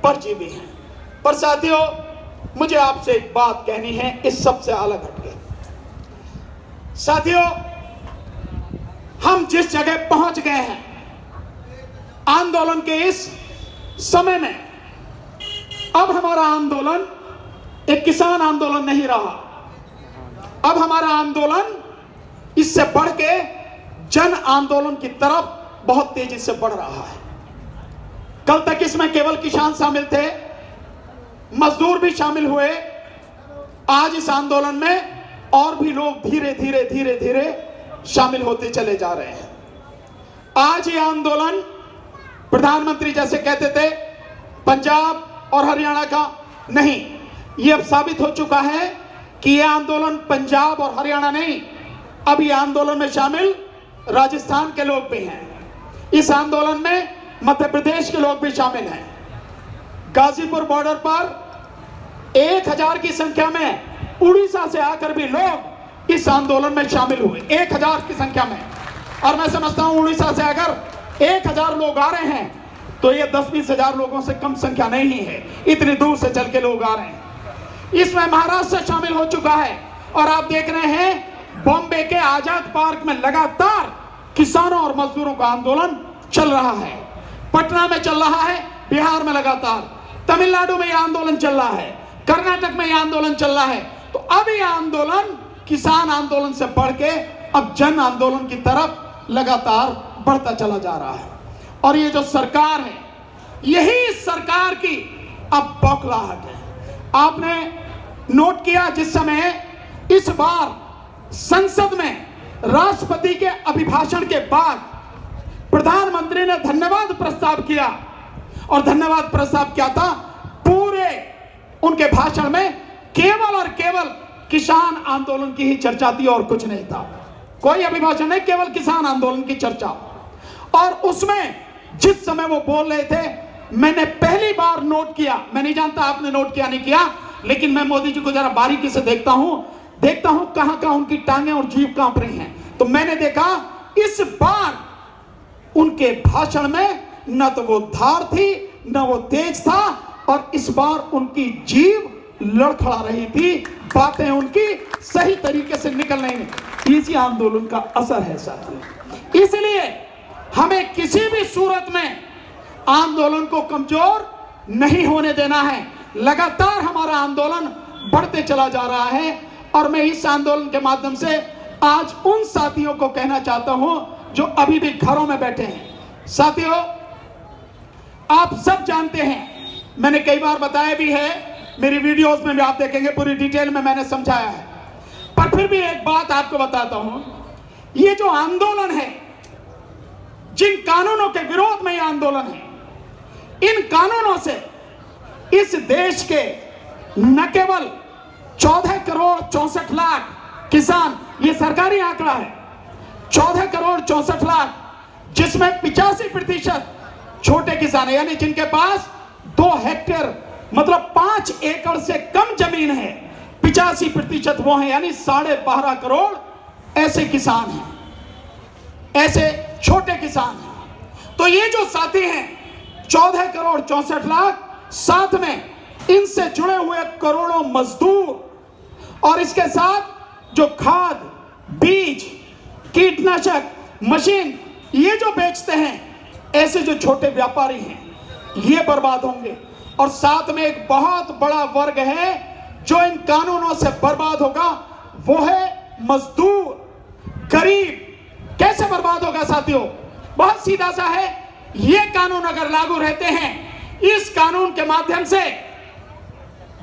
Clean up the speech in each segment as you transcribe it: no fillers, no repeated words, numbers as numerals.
परजीवी हैं। पर साथियों, मुझे आपसे एक बात कहनी है इस सब से अलग हटके। साथियों, हम जिस जगह पहुंच गए हैं आंदोलन के इस समय में, अब हमारा आंदोलन एक किसान आंदोलन नहीं रहा। अब हमारा आंदोलन इससे बढ़ के जन आंदोलन की तरफ बहुत तेजी से बढ़ रहा है। कल तक इसमें केवल किसान शामिल थे, मजदूर भी शामिल हुए। आज इस आंदोलन में और भी लोग धीरे धीरे धीरे धीरे शामिल होते चले जा रहे हैं। आज ये आंदोलन प्रधानमंत्री जैसे कहते थे पंजाब और हरियाणा का नहीं, ये अब साबित हो चुका है कि यह आंदोलन पंजाब और हरियाणा नहीं, अब ये आंदोलन में शामिल राजस्थान के लोग भी हैं। इस आंदोलन में मध्य प्रदेश के लोग भी शामिल हैं। गाजीपुर बॉर्डर पर 1000 की संख्या में उड़ीसा से आकर भी लोग इस आंदोलन में शामिल हुए, 1000 की संख्या में। और मैं समझता हूं उड़ीसा से अगर 1000 लोग आ रहे हैं तो ये 10-20 हजार लोगों से कम संख्या नहीं है, इतनी दूर से चल के लोग आ रहे हैं। इसमें महाराष्ट्र शामिल हो चुका है और आप देख रहे हैं बॉम्बे के आजाद पार्क में लगातार किसानों और मजदूरों का आंदोलन चल रहा है। पटना में चल रहा है, बिहार में लगातार, तमिलनाडु में यह आंदोलन चल रहा है, कर्नाटक में यह आंदोलन चल रहा है। तो अब यह आंदोलन किसान आंदोलन से बढ़ के अब जन आंदोलन की तरफ लगातार बढ़ता चला जा रहा है। और ये जो सरकार है, यही सरकार की अब बौखलाहट है। आपने नोट किया जिस समय इस बार संसद में राष्ट्रपति के अभिभाषण के बाद प्रधानमंत्री ने धन्यवाद प्रस्ताव किया, और धन्यवाद प्रस्ताव क्या था, पूरे उनके भाषण में केवल और केवल किसान आंदोलन की ही चर्चा थी और कुछ नहीं था। कोई अभिभाषण नहीं, केवल किसान आंदोलन की चर्चा। और उसमें जिस समय वो बोल रहे थे, मैंने पहली बार नोट किया, मैं नहीं जानता आपने नोट किया नहीं किया, लेकिन मैं मोदी जी को जरा बारीकी से देखता हूं कहां कहां उनकी टांगें और जीभ कांप रही हैं। तो मैंने देखा इस बार उनके भाषण में न तो वो धार थी न वो तेज था, और इस बार उनकी जीभ लड़खड़ा रही थी, बातें उनकी सही तरीके से निकल नहीं। इसी आंदोलन का असर है साथियों। इसलिए हमें किसी भी सूरत में आंदोलन को कमजोर नहीं होने देना है। लगातार हमारा आंदोलन बढ़ते चला जा रहा है, और मैं इस आंदोलन के माध्यम से आज उन साथियों को कहना चाहता हूं जो अभी भी घरों में बैठे हैं। साथियों, आप सब जानते हैं, मैंने कई बार बताया भी है, मेरी वीडियोस में भी आप देखेंगे, पूरी डिटेल में मैंने समझाया है। पर फिर भी एक बात आपको बताता हूं, ये जो आंदोलन है, जिन कानूनों के विरोध में ये आंदोलन है, इन कानूनों से इस देश के न केवल 14 करोड़ 64 लाख किसान, ये सरकारी आंकड़ा है, 14 करोड़ 64 लाख, जिसमें 85% छोटे किसान है, यानी जिनके पास 2 हेक्टेयर मतलब 5 एकड़ से कम जमीन है, 85% वो है, यानी 12.5 करोड़ ऐसे किसान हैं, ऐसे छोटे किसान हैं। तो ये जो साथी हैं 14 करोड़ 64 लाख, साथ में इनसे जुड़े हुए करोड़ों मजदूर, और इसके साथ जो खाद, बीज, कीटनाशक, मशीन ये जो बेचते हैं, ऐसे जो छोटे व्यापारी हैं, ये बर्बाद होंगे। और साथ में एक बहुत बड़ा वर्ग है जो इन कानूनों से बर्बाद होगा, वो है मजदूर, गरीब। कैसे बर्बाद होगा साथियों? बहुत सीधा सा है, ये कानून अगर लागू रहते हैं, इस कानून के माध्यम से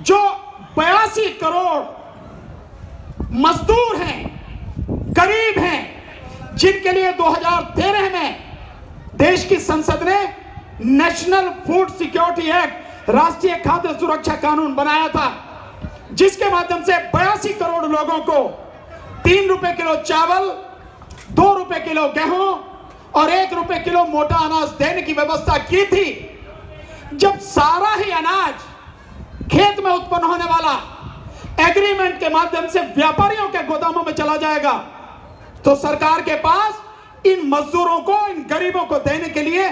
जो 82 करोड़ मजदूर हैं, गरीब हैं, जिनके लिए 2013 में देश की संसद ने नेशनल फूड सिक्योरिटी एक्ट, राष्ट्रीय खाद्य सुरक्षा कानून बनाया था, जिसके माध्यम से 82 करोड़ लोगों को 3 रुपए किलो चावल, 2 रुपए किलो गेहूं और 1 रुपए किलो मोटा अनाज देने की व्यवस्था की थी। जब सारा ही अनाज खेत में उत्पन्न होने वाला एग्रीमेंट के माध्यम से व्यापारियों के गोदामों में चला जाएगा, तो सरकार के पास इन मजदूरों को, इन गरीबों को देने के लिए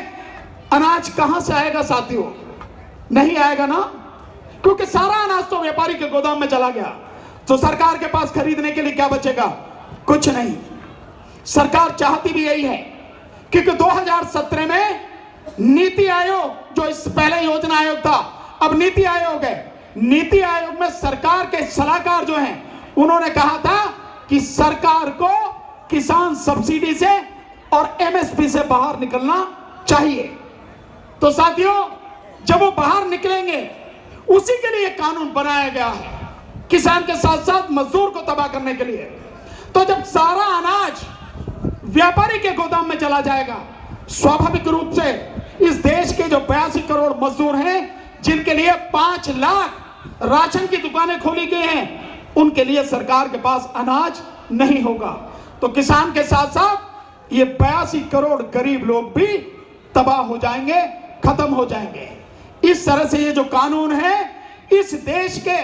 अनाज कहां से आएगा साथियों? नहीं आएगा ना, क्योंकि सारा अनाज तो व्यापारी के गोदाम में चला गया। तो सरकार के पास खरीदने के लिए क्या बचेगा? कुछ नहीं। सरकार चाहती भी यही है, क्योंकि 2017 में नीति आयोग, जो इस पहले योजना आयोग था अब नीति आयोग है, नीति आयोग में सरकार के सलाहकार जो हैं उन्होंने कहा था कि सरकार को किसान सब्सिडी से और एमएसपी से बाहर निकलना चाहिए। तो साथियों, जब वो बाहर निकलेंगे उसी के लिए कानून बनाया गया है, किसान के साथ साथ मजदूर को तबाह करने के लिए। तो जब सारा अनाज व्यापारी के गोदाम में चला जाएगा, स्वाभाविक रूप से इस देश के जो 82 करोड़ मजदूर हैं, जिनके लिए 5 लाख राशन की दुकानें खोली गई हैं, उनके लिए सरकार के पास अनाज नहीं होगा। तो किसान के साथ साथ ये 82 करोड़ गरीब लोग भी तबाह हो जाएंगे, खत्म हो जाएंगे। इस तरह से ये जो कानून है इस देश के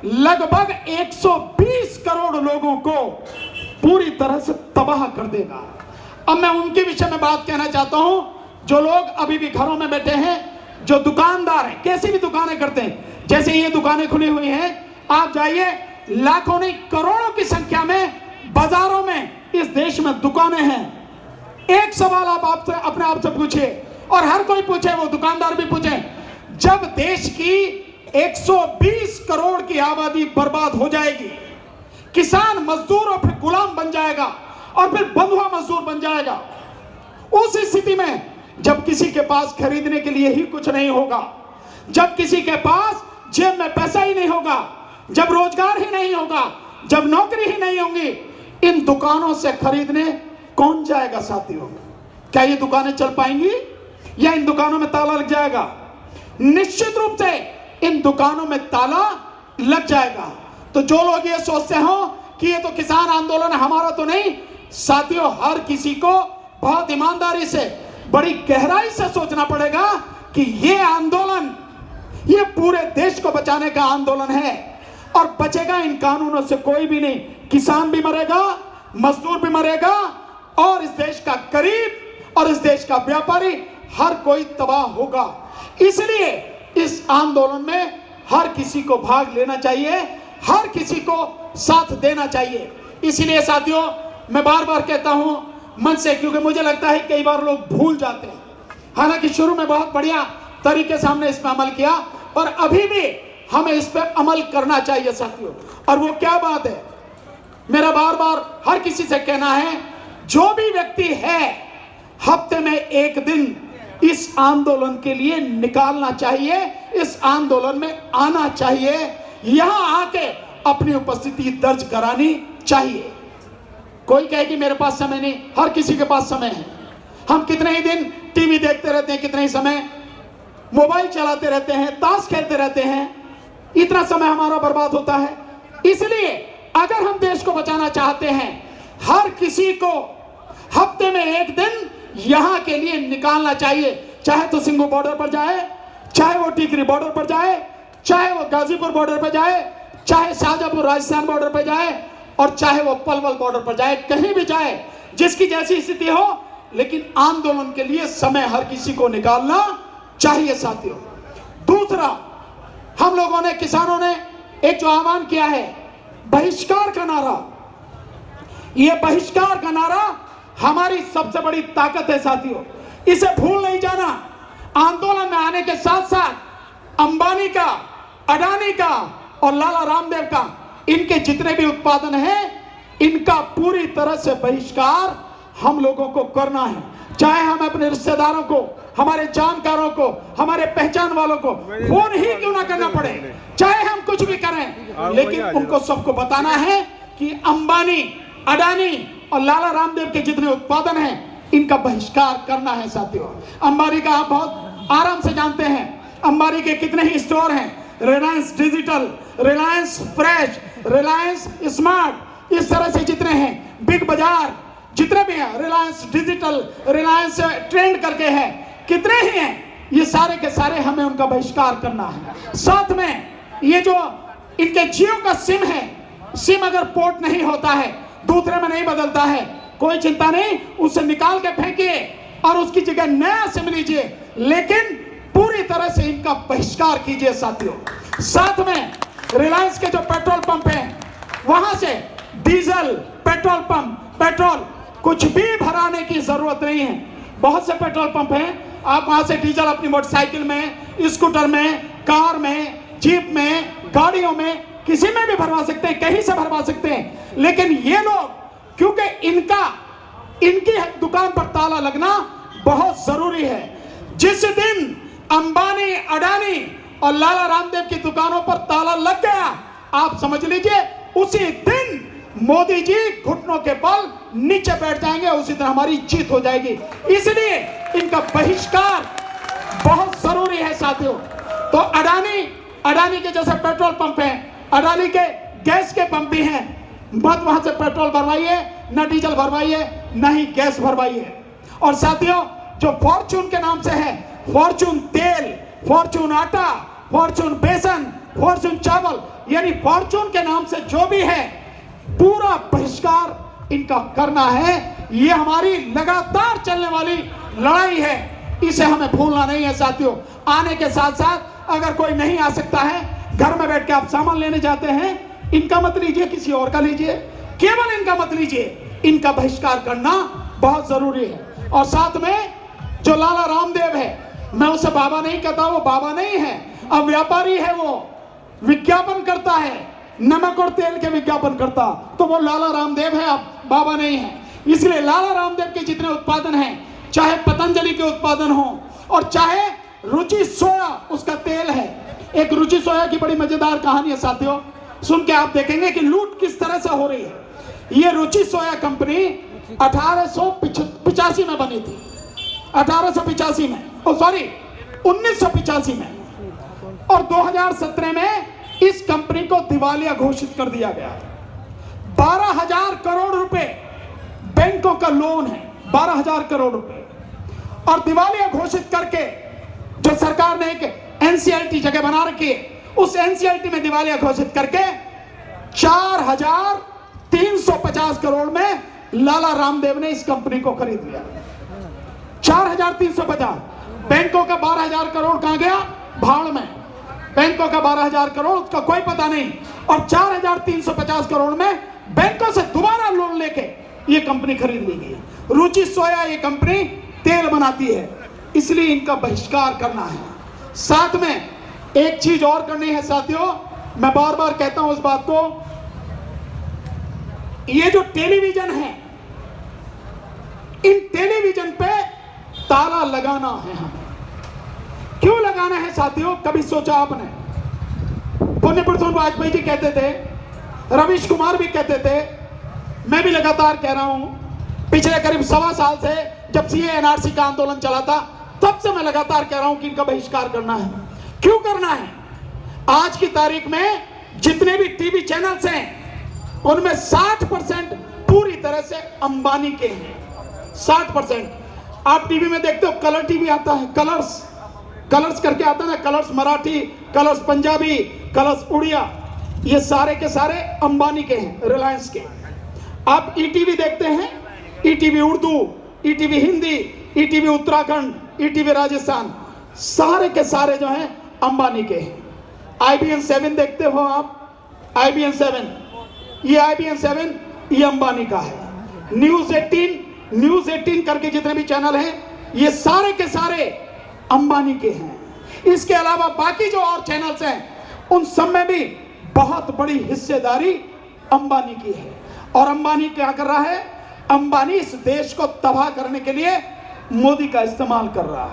लगभग 120 करोड़ लोगों को पूरी तरह से तबाह कर देगा। अब मैं उनके विषय में बात कहना चाहता हूं जो लोग अभी भी घरों में बैठे हैं, जो दुकानदार हैं, कैसी भी दुकानें करते हैं। जैसे ये दुकानें खुली हुई हैं, आप जाइए, लाखों नहीं करोड़ों की संख्या में बाजारों में इस देश में दुकानें हैं। एक सवाल आप अपने आप से पूछिए, और हर कोई पूछे, वो दुकानदार भी पूछे, जब देश की 120 करोड़ की आबादी बर्बाद हो जाएगी, किसान मजदूर और फिर गुलाम बन जाएगा और फिर बंधुआ मजदूर बन जाएगा, उस स्थिति में जब किसी के पास खरीदने के लिए ही कुछ नहीं होगा, जब किसी के पास जेब में पैसा ही नहीं होगा, जब रोजगार ही नहीं होगा, जब नौकरी ही नहीं होगी, इन दुकानों से खरीदने कौन जाएगा साथियों? क्या ये दुकानें चल पाएंगी या इन दुकानों में ताला लग जाएगा? निश्चित रूप से इन दुकानों में ताला लग जाएगा। तो जो लोग ये सोचते हो कि ये तो किसान आंदोलन है, हमारा तो नहीं, साथियों, हर किसी को बहुत ईमानदारी से, बड़ी गहराई से सोचना पड़ेगा कि ये आंदोलन, ये पूरे देश को बचाने का आंदोलन है, और बचेगा इन कानूनों से कोई भी नहीं। किसान भी मरेगा, मजदूर भी मरेगा, और इस देश का गरीब और इस देश का व्यापारी, हर कोई तबाह होगा। इसलिए इस आंदोलन में हर किसी को भाग लेना चाहिए, हर किसी को साथ देना चाहिए। इसलिए साथियों, मैं बार बार कहता हूं मन से, क्योंकि मुझे लगता है कई बार लोग भूल जाते हैं। हालांकि शुरू में बहुत बढ़िया तरीके से हमने इस पर अमल किया, और अभी भी हमें इस पर अमल करना चाहिए साथियों। और वो क्या बात है, मेरा बार बार हर किसी से कहना है, जो भी व्यक्ति है हफ्ते में एक दिन इस आंदोलन के लिए निकालना चाहिए, इस आंदोलन में आना चाहिए, यहां आके अपनी उपस्थिति दर्ज करानी चाहिए। कोई कहे कि मेरे पास समय नहीं, हर किसी के पास समय है। हम कितने ही दिन टीवी देखते रहते हैं, कितने ही समय मोबाइल चलाते रहते हैं, ताश खेलते रहते हैं, इतना समय हमारा बर्बाद होता है। इसलिए अगर हम देश को बचाना चाहते हैं, हर किसी को हफ्ते में एक दिन यहां के लिए निकालना चाहिए। चाहे तो सिंघू बॉर्डर पर जाए, चाहे वो टिकरी बॉर्डर पर जाए, चाहे वो गाजीपुर बॉर्डर पर जाए, चाहे शाहजहांपुर राजस्थान बॉर्डर पर जाए, और चाहे वो पलवल बॉर्डर पर जाए, कहीं भी जाए, जिसकी जैसी स्थिति हो, लेकिन आंदोलन के लिए समय हर किसी को निकालना चाहिए साथियों। दूसरा, हम लोगों ने, किसानों ने एक जो आह्वान किया है, बहिष्कार का नारा, यह बहिष्कार का नारा हमारी सबसे बड़ी ताकत है साथियों। इसे भूल नहीं जाना। आंदोलन में आने के साथ साथ अंबानी का, अडानी का और लाला रामदेव का, इनके जितने भी उत्पादन हैं, इनका पूरी तरह से बहिष्कार हम लोगों को करना है। चाहे हम अपने रिश्तेदारों को, हमारे जानकारों को, हमारे पहचान वालों को फोन ही क्यों ना करना पड़े, चाहे हम कुछ भी करें, लेकिन उनको सबको बताना है कि अंबानी, अडानी और लाला रामदेव के जितने उत्पादन हैं, इनका बहिष्कार करना है साथियों। अंबानी का आप बहुत आराम से जानते हैं, अंबानी के कितने ही स्टोर हैं, Reliance digital, Reliance fresh, Reliance smart, इस तरह से जितने हैं, बिग बाजार जितने भी हैं, रिलायंस डिजिटल, रिलायंस ट्रेंड करके हैं, कितने ही हैं, ये सारे के सारे हमें उनका बहिष्कार करना है। साथ में ये जो इनके जियो का सिम है, सिम अगर पोर्ट नहीं होता है, दूसरे में नहीं बदलता है, कोई चिंता नहीं, उसे निकाल के फेंकिए और उसकी जगह नया सिम लीजिए, लेकिन पूरी तरह से इनका बहिष्कार कीजिए साथियों। साथ में रिलायंस के जो पेट्रोल पंप हैं, वहां से डीजल, पेट्रोल पंप, पेट्रोल कुछ भी भराने की जरूरत नहीं है। बहुत से पेट्रोल पंप हैं, आप वहां से डीजल अपनी मोटरसाइकिल में, स्कूटर में, कार में, जीप में, गाड़ियों में, किसी में भी भरवा सकते हैं, कहीं से भरवा सकते हैं। लेकिन ये लोग, क्योंकि इनकी दुकान पर ताला लगना बहुत जरूरी है। जिस दिन अंबानी, अडानी और लाला रामदेव की दुकानों पर ताला लग गया, आप समझ लीजिए उसी दिन मोदी जी घुटनों के बल नीचे बैठ जाएंगे, उसी दिन हमारी जीत हो जाएगी। इसलिए इनका बहिष्कार बहुत जरूरी है साथियों। तो अडानी के जैसे पेट्रोल पंप हैं, अडानी के गैस के पंप भी हैं, मत वहां से पेट्रोल भरवाइए, न डीजल भरवाइए, न ही गैस भरवाइए। और साथियों, जो फॉर्चून के नाम से है, फॉर्चून तेल, फॉर्चून आटा, फॉर्चून बेसन, फॉर्चून चावल, यानी फॉर्चून के नाम से जो भी है, पूरा बहिष्कार इनका करना है। ये हमारी लगातार चलने वाली लड़ाई है, इसे हमें भूलना नहीं है साथियों। आने के साथ साथ अगर कोई नहीं आ सकता है, घर में बैठ के आप सामान लेने जाते हैं, इनका मत लीजिए, किसी और का लीजिए, केवल इनका मत लीजिए। इनका बहिष्कार करना बहुत जरूरी है। और साथ में जो लाला रामदेव है, मैं उसे बाबा नहीं कहता, वो बाबा नहीं है, अब व्यापारी है, वो विज्ञापन करता है, नमक और तेल के विज्ञापन करता, तो वो लाला रामदेव है, अब बाबा नहीं है। इसलिए लाला रामदेव के जितने उत्पादन हैं, चाहे पतंजलि के उत्पादन हो और चाहे रुचि सोया उसका तेल है। एक रुचि सोया की बड़ी मजेदार कहानी है साथियों, सुन के आप देखेंगे कि लूट किस तरह से हो रही है। ये रुचि सोया कंपनी 1885 में बनी थी, 1885 में, 1985 में, और 2017 में इस कंपनी को दिवालिया घोषित कर दिया गया। 12,000 करोड़ रुपए बैंकों का लोन है, 12,000 करोड़ रुपए, और दिवालिया घोषित करके जो सरकार ने एक एनसीएलटी जगह बना रखी है, उस एनसीएलटी में दिवालिया घोषित करके 4,350 करोड़ में लाला रामदेव ने इस कंपनी को खरीद लिया। 4,350, बैंकों का 12,000 करोड़ कहां गया? भाड़ में। बैंकों का 12,000 करोड़, उसका कोई पता नहीं। और 4,350 करोड़ में बैंकों से दोबारा लोन लेके ये कंपनी खरीद ली गई। रुचि सोया ये कंपनी तेल बनाती है, इसलिए इनका बहिष्कार करना है। साथ में एक चीज और करनी है साथियों, मैं बार बार कहता हूं इस बात को, ये जो टेलीविजन है, इन टेलीविजन पे ताला लगाना है हमें। क्यों लगाना है साथियों? कभी सोचा आपने? पुण्य पुरुष वाजपेयी जी कहते थे, रवीश कुमार भी कहते थे, मैं भी लगातार कह रहा हूं, पिछले करीब 1.25 साल से जब सीए एनआरसी का आंदोलन चला था, तब से मैं लगातार कह रहा हूं कि इनका बहिष्कार करना है। क्यों करना है? आज की तारीख में जितने भी टीवी चैनल्स हैं, उनमें 60% पूरी तरह से अंबानी के हैं। 60%। आप टीवी में देखते हो, कलर टीवी आता है, कलर्स करके आता है ना, Colors Marathi, Colors Punjabi, Colors Odia, ये सारे के सारे अंबानी के हैं, रिलायंस के। आप ईटीवी देखते हैं, ETV Urdu, ETV Hindi, ETV Uttarakhand, ETV Rajasthan, सारे के सारे जो हैं अंबानी के हैं। IBN 7 देखते हो आप, IBN 7, ये IBN 7 ये अंबानी का है। न्यूज 18 करके जितने भी चैनल हैं, ये सारे के सारे अंबानी के हैं। इसके अलावा बाकी जो और चैनल्स हैं, उन सब में भी बहुत बड़ी हिस्सेदारी अंबानी की है। और अंबानी क्या कर रहा है? अंबानी इस देश को तबाह करने के लिए मोदी का इस्तेमाल कर रहा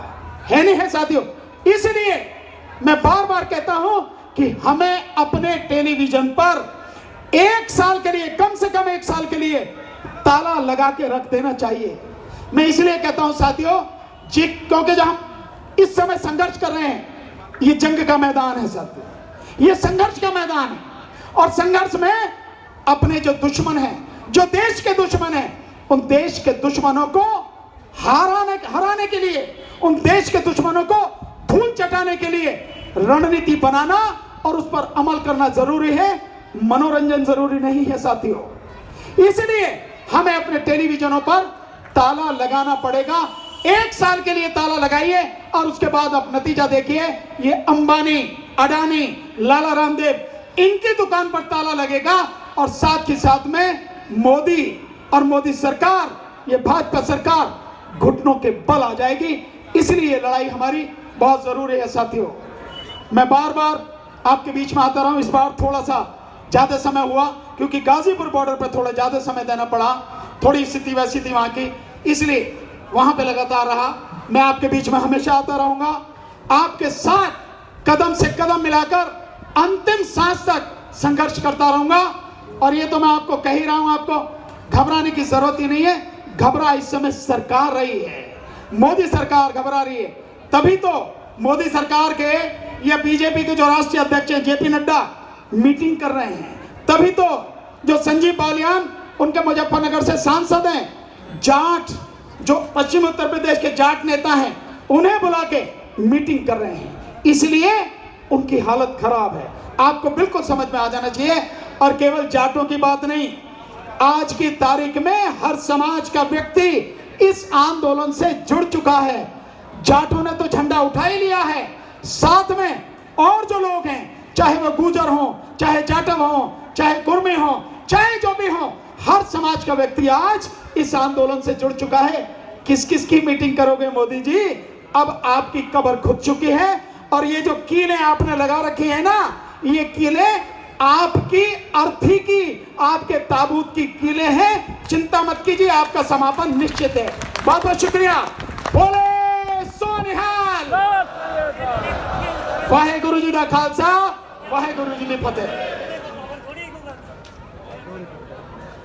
है नहीं है साथियों? इसलिए मैं बार बार कहता हूं कि हमें अपने टेलीविजन पर 1 साल के लिए, कम से कम 1 साल के लिए ताला लगा के रख देना चाहिए। मैं इसलिए कहता हूं साथियों, क्योंकि जब हम इस समय संघर्ष कर रहे हैं, ये जंग का मैदान है साथियों, ये संघर्ष का मैदान है। और संघर्ष में अपने जो दुश्मन हैं, जो देश के दुश्मन हैं, उन देश के दुश्मनों को हराने के लिए, उन देश के दुश्मनों को धूल चटाने के लिए रणनीति बनाना और उस पर अमल करना जरूरी है, मनोरंजन जरूरी नहीं है साथियों। इसलिए हमें अपने टेलीविजनों पर ताला लगाना पड़ेगा, 1 साल के लिए ताला लगाइए और उसके बाद आप नतीजा देखिए। ये अंबानी, अडानी, लाला रामदेव, इनकी दुकान पर ताला लगेगा और साथ ही साथ में मोदी और मोदी सरकार, ये भाजपा सरकार घुटनों के बल आ जाएगी। इसलिए ये लड़ाई हमारी बहुत जरूरी है साथियों। मैं बार बार आपके बीच में आता रहा हूं। इस बार थोड़ा सा ज्यादा समय हुआ क्योंकि गाजीपुर बॉर्डर पर थोड़ा ज्यादा समय देना पड़ा, थोड़ी स्थिति वैसी थी वहां की, इसलिए वहां पे लगातार रहा। मैं आपके बीच में हमेशा आता रहूंगा, आपके साथ कदम से कदम मिलाकर अंतिम सांस तक संघर्ष करता रहूंगा। और ये तो मैं आपको कह ही रहा हूं, आपको घबराने की जरूरत ही नहीं है। घबरा इस समय सरकार रही है, मोदी सरकार घबरा रही है। तभी तो मोदी सरकार के या बीजेपी के जो राष्ट्रीय अध्यक्ष हैं जेपी नड्डा मीटिंग कर रहे हैं। तभी तो जो संजीव बालियान उनके मुजफ्फरनगर से सांसद हैं, जाट जो पश्चिम उत्तर प्रदेश के जाट नेता हैं, उन्हें बुला के मीटिंग कर रहे हैं। इसलिए उनकी हालत खराब है। आपको बिल्कुल समझ में आ जाना चाहिए। और केवल जाटों की बात नहीं, आज की तारीख में हर समाज का व्यक्ति इस आंदोलन से जुड़ चुका है। जाटों ने तो झंडा उठा ही लिया है, साथ में और जो लोग हैं, चाहे वो गुर्जर हो, चाहे जाटव हो, चाहे कुर्मी हो, चाहे जो भी हो, हर समाज का व्यक्ति आज इस आंदोलन से जुड़ चुका है। किस किस की मीटिंग करोगे मोदी जी? अब आपकी कब्र खुद चुकी है। और ये जो कीलें आपने लगा रखी है ना, ये कीलें आपकी अर्थी की, आपके ताबूत की कीलें हैं। चिंता मत कीजिए, आपका समापन निश्चित है। बहुत बहुत शुक्रिया। बोले सो निहाल। वाहे गुरु जी दा खालसा, वाहे गुरु जी दी फतेह।